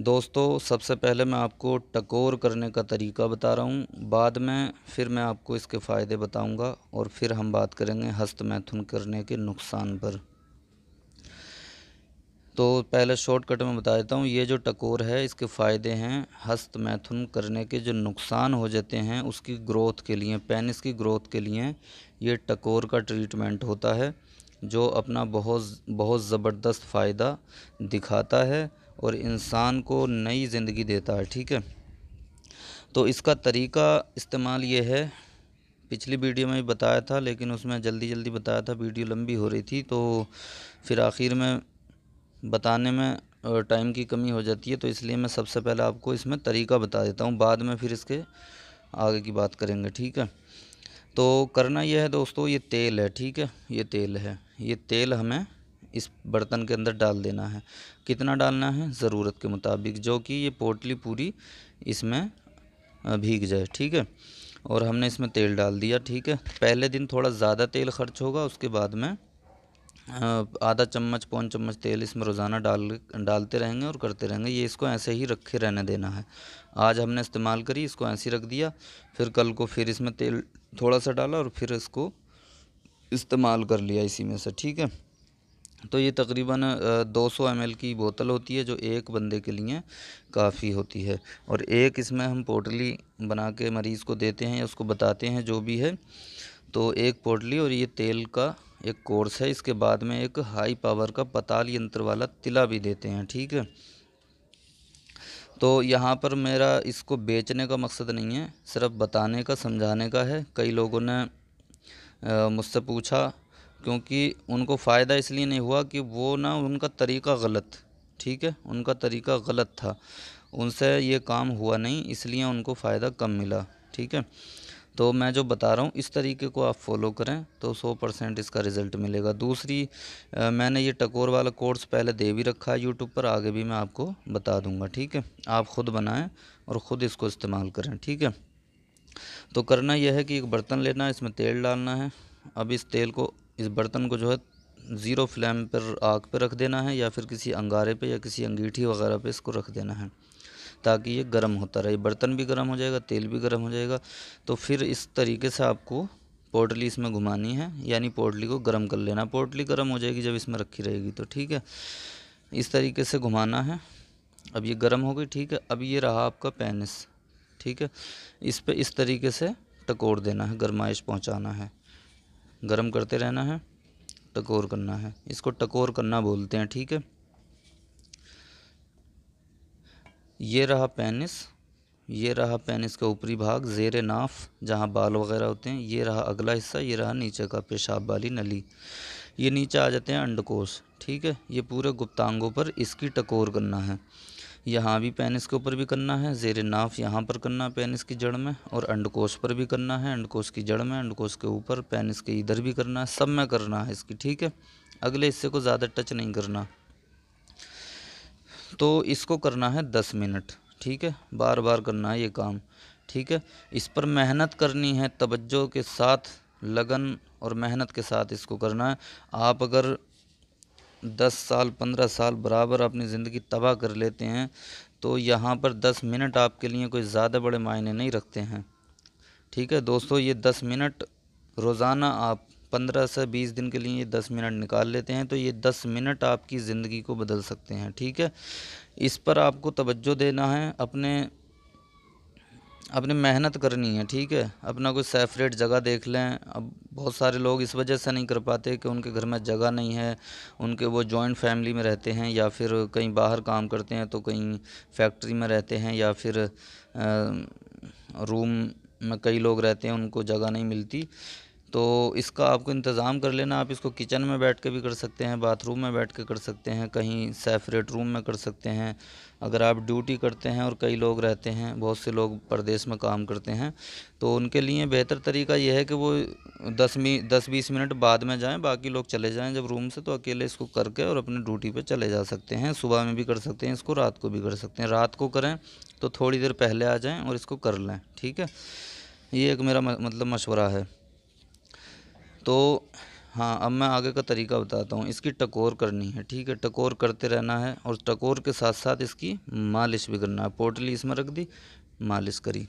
दोस्तों, सबसे पहले मैं आपको टकोर करने का तरीका बता रहा हूँ, बाद में फिर मैं आपको इसके फ़ायदे बताऊँगा और फिर हम बात करेंगे हस्तमैथुन करने के नुकसान पर। तो पहले शॉर्टकट में बता देता हूँ, ये जो टकोर है इसके फ़ायदे हैं। हस्तमैथुन करने के जो नुकसान हो जाते हैं उसकी ग्रोथ के लिए, पेनिस की ग्रोथ के लिए ये टकोर का ट्रीटमेंट होता है, जो अपना बहुत बहुत ज़बरदस्त फ़ायदा दिखाता है और इंसान को नई ज़िंदगी देता है। ठीक है, तो इसका तरीका इस्तेमाल ये है, पिछली वीडियो में भी बताया था लेकिन उसमें जल्दी जल्दी बताया था, वीडियो लंबी हो रही थी, तो फिर आखिर में बताने में टाइम की कमी हो जाती है, तो इसलिए मैं सबसे पहले आपको इसमें तरीका बता देता हूँ, बाद में फिर इसके आगे की बात करेंगे। ठीक है, तो करना यह है दोस्तों, ये तेल है। ठीक है, ये तेल है, ये तेल हमें इस बर्तन के अंदर डाल देना है। कितना डालना है? ज़रूरत के मुताबिक, जो कि ये पोटली पूरी इसमें भीग जाए। ठीक है, और हमने इसमें तेल डाल दिया। ठीक है, पहले दिन थोड़ा ज़्यादा तेल खर्च होगा, उसके बाद में आधा चम्मच पौन चम्मच तेल इसमें रोज़ाना डालते रहेंगे और करते रहेंगे। ये इसको ऐसे ही रखे रहने देना है। आज हमने इस्तेमाल करी, इसको ऐसे ही रख दिया, फिर कल को फिर इसमें तेल थोड़ा सा डाला और फिर इसको इस्तेमाल कर लिया इसी में से। ठीक है, तो ये तकरीबन 200 ml की बोतल होती है, जो एक बंदे के लिए काफ़ी होती है। और एक इसमें हम पोटली बना के मरीज़ को देते हैं या उसको बताते हैं, जो भी है। तो एक पोटली और ये तेल का एक कोर्स है। इसके बाद में एक हाई पावर का पताल यंत्र वाला तिला भी देते हैं। ठीक है, तो यहाँ पर मेरा इसको बेचने का मकसद नहीं है, सिर्फ बताने का, समझाने का है। कई लोगों ने मुझसे पूछा, क्योंकि उनको फ़ायदा इसलिए नहीं हुआ कि वो ना, उनका तरीका गलत, ठीक है, उनका तरीका गलत था, उनसे ये काम हुआ नहीं, इसलिए उनको फ़ायदा कम मिला। ठीक है, तो मैं जो बता रहा हूँ इस तरीके को आप फॉलो करें तो 100% इसका रिज़ल्ट मिलेगा। दूसरी, मैंने ये टकोर वाला कोर्स पहले दे भी रखा है यूट्यूब पर, आगे भी मैं आपको बता दूंगा। ठीक है, आप ख़ुद बनाएं और ख़ुद इसको इस्तेमाल करें। ठीक है, तो करना यह है कि एक बर्तन लेना है, इसमें तेल डालना है। अब इस तेल को, इस बर्तन को जो है ज़ीरो फ्लेम पर, आग पर रख देना है, या फिर किसी अंगारे पे या किसी अंगीठी वगैरह पे इसको रख देना है, ताकि ये गर्म होता रहे। बर्तन भी गर्म हो जाएगा, तेल भी गर्म हो जाएगा। तो फिर इस तरीके से आपको पोटली इसमें घुमानी है, यानी पोटली को गर्म कर लेना। पोटली गर्म हो जाएगी जब इसमें रखी रहेगी तो। ठीक है, इस तरीके से घुमाना है। अब ये गर्म हो गई। ठीक है, अब ये रहा आपका पेनिस। ठीक है, इस पे इस तरीके से टकोर देना है, गरमाइश पहुंचाना है, गर्म करते रहना है, टकोर करना है। इसको टकोर करना बोलते हैं। ठीक है, ये रहा पेनिस, ये रहा पेनिस का ऊपरी भाग, ज़ेरे नाफ, जहाँ बाल वगैरह होते हैं। ये रहा अगला हिस्सा, ये रहा नीचे का पेशाब वाली नली। ये नीचे आ जाते हैं अंडकोश। ठीक है, ये पूरे गुप्तांगों पर इसकी टकोर करना है। यहाँ भी पेनिस के ऊपर भी करना है, ज़ेरे नाफ यहाँ पर करना है पेनिस की जड़ में, और अंडकोश पर भी करना है, अंडकोश की जड़ में, अंडकोश के ऊपर, पेनिस के इधर भी करना है, सब में करना है इसकी। ठीक है, अगले हिस्से को ज़्यादा टच नहीं करना। तो इसको करना है 10 मिनट। ठीक है, बार बार करना है ये काम। ठीक है, इस पर मेहनत करनी है, तवज्जो के साथ, लगन और मेहनत के साथ इसको करना है। आप अगर 10 साल 15 साल बराबर अपनी ज़िंदगी तबाह कर लेते हैं, तो यहाँ पर 10 मिनट आपके लिए कोई ज़्यादा बड़े मायने नहीं रखते हैं। ठीक है दोस्तों, ये 10 मिनट रोज़ाना आप 15 से 20 दिन के लिए ये 10 मिनट निकाल लेते हैं, तो ये 10 मिनट आपकी ज़िंदगी को बदल सकते हैं। ठीक है, इस पर आपको तवज्जो देना है, अपने मेहनत करनी है। ठीक है, अपना कोई सेपरेट जगह देख लें। अब बहुत सारे लोग इस वजह से नहीं कर पाते कि उनके घर में जगह नहीं है, उनके वो जॉइंट फैमिली में रहते हैं, या फिर कहीं बाहर काम करते हैं, तो कहीं फैक्ट्री में रहते हैं, या फिर रूम में कई लोग रहते हैं, उनको जगह नहीं मिलती। तो इसका आपको इंतज़ाम कर लेना। आप इसको किचन में बैठ के भी कर सकते हैं, बाथरूम में बैठ के कर सकते हैं, कहीं सेपरेट रूम में कर सकते हैं। अगर आप ड्यूटी करते हैं, और कई लोग रहते हैं, बहुत से लोग परदेश में काम करते हैं, तो उनके लिए बेहतर तरीका यह है कि वो 10-20 मिनट बाद में जाएं, बाकी लोग चले जाएं जब रूम से, तो अकेले इसको करके और अपने ड्यूटी पे चले जा सकते हैं। सुबह में भी कर सकते हैं इसको, रात को भी कर सकते हैं। रात को करें तो थोड़ी देर पहले आ जाएं और इसको कर लें। ठीक है, ये एक मेरा मतलब मशवरा है। तो हाँ, अब मैं आगे का तरीका बताता हूँ। इसकी टकोर करनी है, ठीक है। टकोर करते रहना है और टकोर के साथ साथ इसकी मालिश भी करना है। पोटली इसमें रख दी, मालिश करी,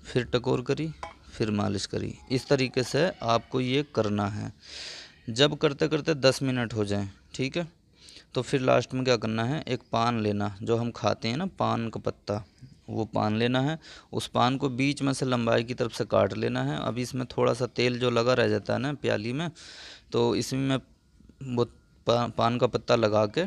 फिर टकोर करी, फिर मालिश करी। इस तरीके से आपको ये करना है। जब करते करते 10 मिनट हो जाएं, ठीक है, तो फिर लास्ट में क्या करना है, एक पान लेना, जो हम खाते हैं ना पान का पत्ता, वो पान लेना है। उस पान को बीच में से लंबाई की तरफ से काट लेना है। अब इसमें थोड़ा सा तेल जो लगा रह जाता है ना प्याली में, तो इसमें वो पान का पत्ता लगा के,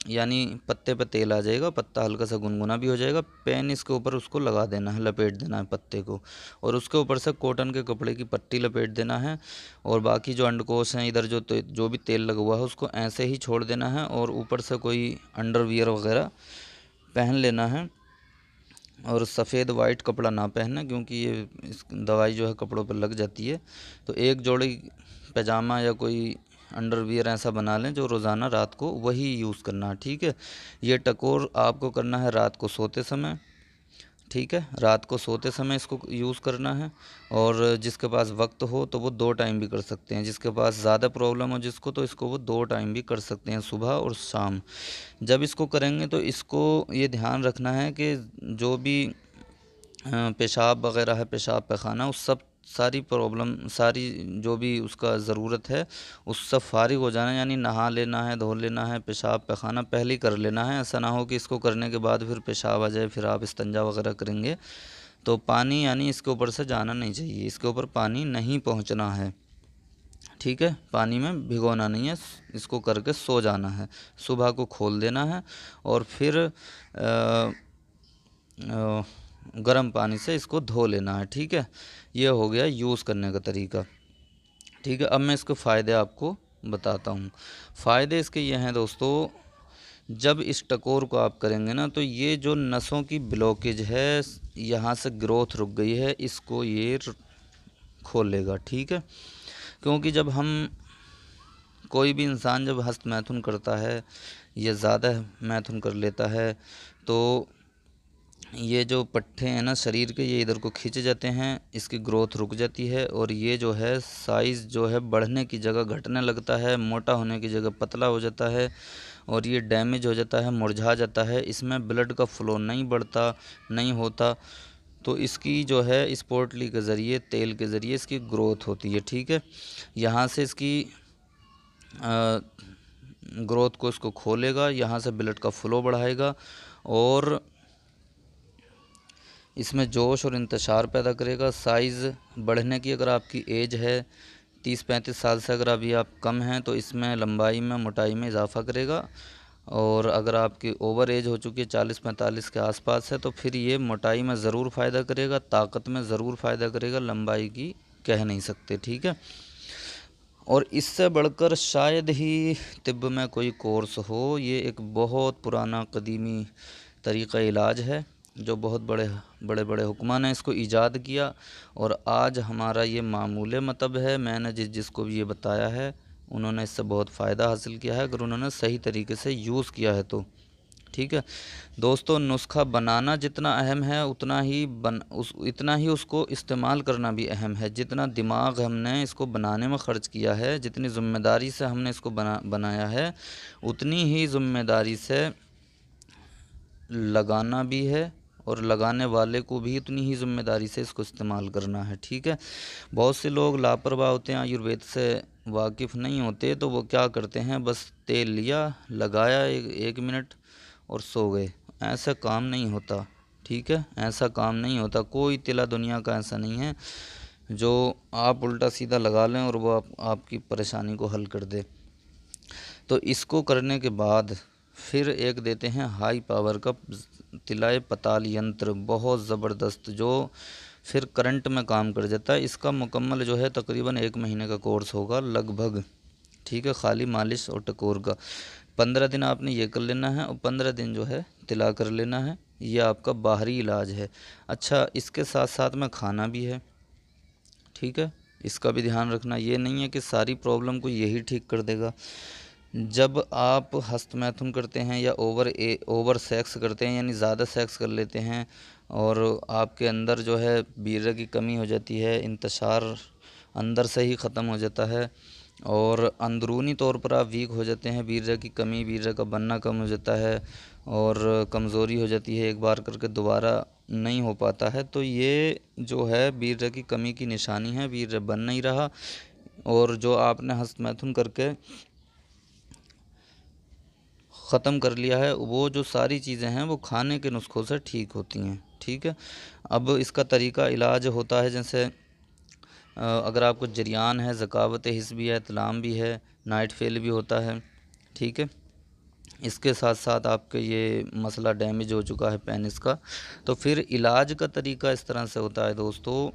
यानी पत्ते पे तेल आ जाएगा, पत्ता हल्का सा गुनगुना भी हो जाएगा। पेन इसके ऊपर उसको लगा देना है, लपेट देना है पत्ते को, और उसके ऊपर से कॉटन के कपड़े की पट्टी लपेट देना है। और बाकी जो अंडकोश हैं इधर जो भी तेल लगा हुआ है उसको ऐसे ही छोड़ देना है, और ऊपर से कोई अंडरवियर वगैरह पहन लेना है। और सफ़ेद वाइट कपड़ा ना पहनना, क्योंकि ये इस दवाई जो है कपड़ों पर लग जाती है। तो एक जोड़ी पैजामा या कोई अंडरवियर ऐसा बना लें जो रोज़ाना रात को वही यूज़ करना है, ठीक है। ये टकोर आपको करना है रात को सोते समय, ठीक है। रात को सोते समय इसको यूज़ करना है। और जिसके पास वक्त हो तो वो 2 टाइम भी कर सकते हैं। जिसके पास ज़्यादा प्रॉब्लम हो जिसको, तो इसको वो 2 टाइम भी कर सकते हैं, सुबह और शाम। जब इसको करेंगे तो इसको ये ध्यान रखना है कि जो भी पेशाब वगैरह है, पेशाब पैखाना, उस सब सारी प्रॉब्लम, सारी जो भी उसका ज़रूरत है उस सब फारिग हो जाना। यानी नहा लेना है, धो लेना है, पेशाब पैखाना पहले ही कर लेना है। ऐसा ना हो कि इसको करने के बाद फिर पेशाब आ जाए, फिर आप इस्तिंजा वगैरह करेंगे तो पानी यानी इसके ऊपर से जाना नहीं चाहिए, इसके ऊपर पानी नहीं पहुंचना है, ठीक है। पानी में भिगोना नहीं है, इसको करके सो जाना है। सुबह को खोल देना है और फिर गर्म पानी से इसको धो लेना है, ठीक है। ये हो गया यूज़ करने का तरीका, ठीक है। अब मैं इसके फ़ायदे आपको बताता हूँ। फ़ायदे इसके ये हैं दोस्तों, जब इस टकोर को आप करेंगे ना तो ये जो नसों की ब्लॉकेज है, यहाँ से ग्रोथ रुक गई है, इसको ये खोलेगा, ठीक है। क्योंकि जब हम कोई भी इंसान जब हस्त मैथुन करता है या ज़्यादा मैथुन कर लेता है तो ये जो पट्टे हैं ना शरीर के, ये इधर को खींचे जाते हैं, इसकी ग्रोथ रुक जाती है और ये जो है साइज़ जो है बढ़ने की जगह घटने लगता है, मोटा होने की जगह पतला हो जाता है और ये डैमेज हो जाता है, मुरझा जाता है। इसमें ब्लड का फ्लो नहीं बढ़ता, नहीं होता। तो इसकी जो है इस पोटली के ज़रिए, तेल के ज़रिए इसकी ग्रोथ होती है, ठीक है। यहाँ से इसकी ग्रोथ को इसको खोलेगा, यहाँ से ब्लड का फ्लो बढ़ाएगा और इसमें जोश और इंतशार पैदा करेगा। साइज़ बढ़ने की, अगर आपकी एज है 30-35 साल से अगर अभी आप कम हैं तो इसमें लंबाई में, मोटाई में इजाफ़ा करेगा। और अगर आपकी ओवर एज हो चुकी है 40-45 के आसपास है तो फिर ये मोटाई में ज़रूर फ़ायदा करेगा, ताकत में ज़रूर फ़ायदा करेगा, लंबाई की कह नहीं सकते, ठीक है। और इससे बढ़कर शायद ही तिब्ब में कोई कोर्स हो। ये एक बहुत पुराना कदीमी तरीक़ा इलाज है जो बहुत बड़े बड़े बड़े हुक्मा ने इसको ईजाद किया और आज हमारा ये मामूले मतलब है। मैंने जिसको भी ये बताया है उन्होंने इससे बहुत फ़ायदा हासिल किया है, अगर उन्होंने सही तरीके से यूज़ किया है तो, ठीक है दोस्तों। नुस्खा बनाना जितना अहम है इतना ही उसको इस्तेमाल करना भी अहम है। जितना दिमाग हमने इसको बनाने में ख़र्च किया है, जितनी ज़िम्मेदारी से हमने इसको बनाया है, उतनी ही ज़िम्मेदारी से लगाना भी है और लगाने वाले को भी उतनी ही ज़िम्मेदारी से इसको इस्तेमाल करना है, ठीक है। बहुत से लोग लापरवाह होते हैं, आयुर्वेद से वाकिफ़ नहीं होते, तो वो क्या करते हैं, बस तेल लिया, लगाया 1 मिनट और सो गए। ऐसा काम नहीं होता, ठीक है, ऐसा काम नहीं होता। कोई तिला दुनिया का ऐसा नहीं है जो आप उल्टा सीधा लगा लें और वो आपकी परेशानी को हल कर दे। तो इसको करने के बाद फिर एक देते हैं हाई पावर का तिलाए पताल यंत्र, बहुत ज़बरदस्त, जो फिर करंट में काम कर जाता है। इसका मुकम्मल जो है तकरीबन 1 महीने का कोर्स होगा लगभग, ठीक है। खाली मालिश और टकोर का 15 दिन आपने ये कर लेना है और 15 दिन जो है तिला कर लेना है। ये आपका बाहरी इलाज है। अच्छा, इसके साथ साथ में खाना भी है, ठीक है। इसका भी ध्यान रखना, ये नहीं है कि सारी प्रॉब्लम को यही ठीक कर देगा। जब आप हस्त मैथुन करते हैं या ओवर सेक्स करते हैं, यानी ज़्यादा सेक्स कर लेते हैं और आपके अंदर जो है वीर्य की कमी हो जाती है, इंतशार अंदर से ही ख़त्म हो जाता है और अंदरूनी तौर पर आप वीक हो जाते हैं, वीर्य की कमी, वीर्य का बनना कम हो जाता है और कमज़ोरी हो जाती है, एक बार करके दोबारा नहीं हो पाता है, तो ये जो है वीर्य की कमी की निशानी है। वीर्य बन नहीं रहा, और जो आपने हस्त मैथुन करके ख़त्म कर लिया है, वो जो सारी चीज़ें हैं वो खाने के नुस्खों से ठीक होती हैं। ठीक है। अब इसका तरीका इलाज होता है, जैसे अगर आपको जरियान है, ज़कावत हिस भी है, तलाम भी है, नाइट फेल भी होता है। ठीक है। इसके साथ साथ आपके ये मसला डैमेज हो चुका है पेनिस का, तो फिर इलाज का तरीका इस तरह से होता है दोस्तों।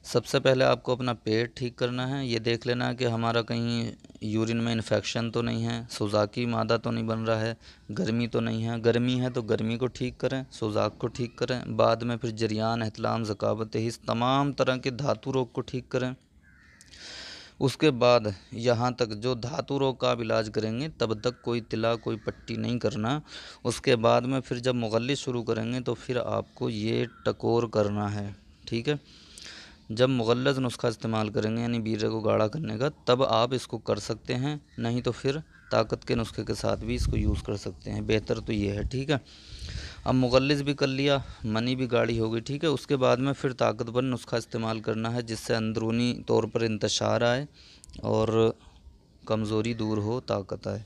सबसे पहले आपको अपना पेट ठीक करना है, ये देख लेना है कि हमारा कहीं यूरिन में इन्फेक्शन तो नहीं है, सोजाकी मादा तो नहीं बन रहा है, गर्मी तो नहीं है। गर्मी है तो गर्मी को ठीक करें, सोजाक को ठीक करें। बाद में फिर जरियान, एहतलाम, ज़कावत हिस, तमाम तरह के धातु रोग को ठीक करें। उसके बाद यहाँ तक जो धातु रोग का आप इलाज करेंगे तब तक कोई तिला, कोई पट्टी नहीं करना। उसके बाद में फिर जब मुगल्लिस शुरू करेंगे तो फिर आपको ये टकोर करना है। ठीक है। जब मुगल्लज़ नुस्खा इस्तेमाल करेंगे, यानी वीर्य को गाढ़ा करने का, तब आप इसको कर सकते हैं, नहीं तो फिर ताकत के नुस्खे के साथ भी इसको यूज़ कर सकते हैं। बेहतर तो ये है। ठीक है। अब मुगल्लिस भी कर लिया, मनी भी गाढ़ी हो गई। ठीक है। उसके बाद में फिर ताकतवर नुस्खा इस्तेमाल करना है, जिससे अंदरूनी तौर पर इंतशार आए और कमज़ोरी दूर हो, ताकत आए।